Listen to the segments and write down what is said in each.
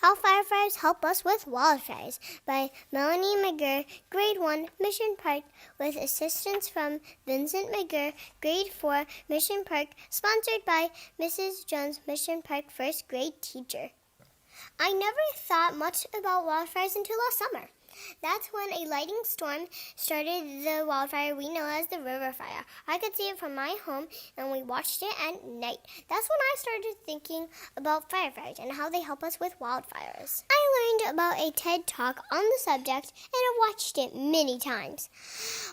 How Firefighters Help Us with Wildfires by Melanie McGurr, Grade 1, Mission Park, with assistance from Vincent McGurr, Grade 4, Mission Park, sponsored by Mrs. Jones, Mission Park first grade teacher. I never thought much about wildfires until last summer. That's when a lightning storm started the wildfire we know as the river fire. I could see it from my home, and we watched it at night. That's when I started thinking about firefighters and how they help us with wildfires. I learned about a TED Talk on the subject, and I watched it many times.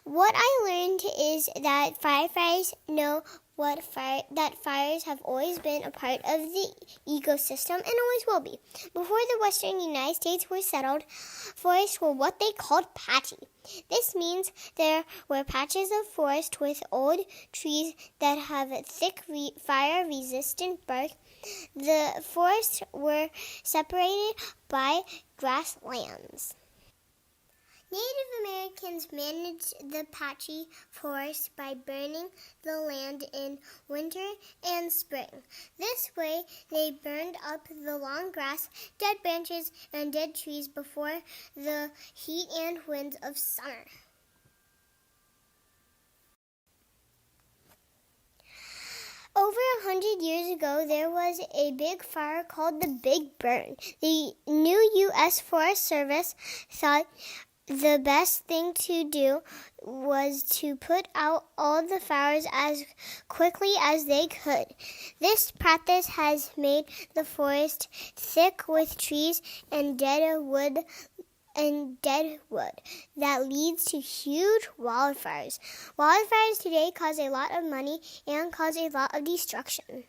What I learned is that firefighters know that fires have always been a part of the ecosystem and always will be. Before the western United States were settled, forests were what they called patchy. This means there were patches of forest with old trees that have thick fire-resistant bark. The forests were separated by grasslands. Native Americans managed the patchy forest by burning the land in winter and spring. This way, they burned up the long grass, dead branches, and dead trees before the heat and winds of summer. Over 100 years ago, there was a big fire called the Big Burn. The new U.S. Forest Service thought the best thing to do was to put out all the fires as quickly as they could. This practice has made the forest thick with trees and dead wood that leads to huge wildfires. Wildfires today cause a lot of money and cause a lot of destruction.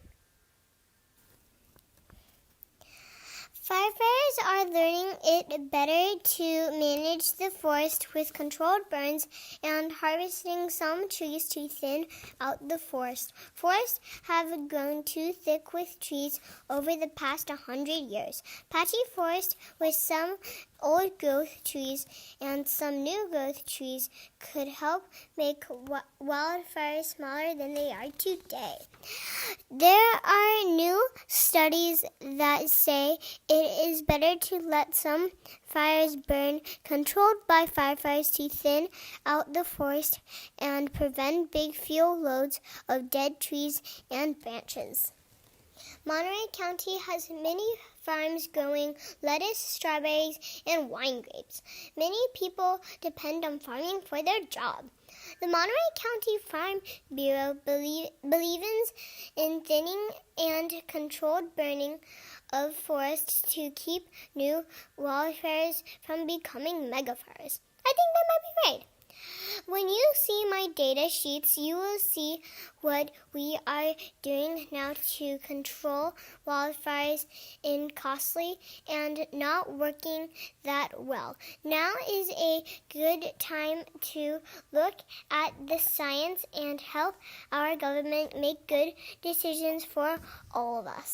Firefighters are learning it better to manage the forest with controlled burns and harvesting some trees to thin out the forest. Forests have grown too thick with trees over the past 100 years. Patchy forest with some old growth trees and some new growth trees could help make wildfires smaller than they are today. There are new studies that say it is better to let some fires burn controlled by firefighters to thin out the forest and prevent big fuel loads of dead trees and branches. Monterey County has many farms growing lettuce, strawberries, and wine grapes. Many people depend on farming for their job. The Monterey County Farm Bureau believes in thinning and controlled burning of forests to keep new wildfires from becoming megafires. I think that might be right. When you see my data sheets, you will see what we are doing now to control wildfires in costly and not working that well. Now is a good time to look at the science and help our government make good decisions for all of us.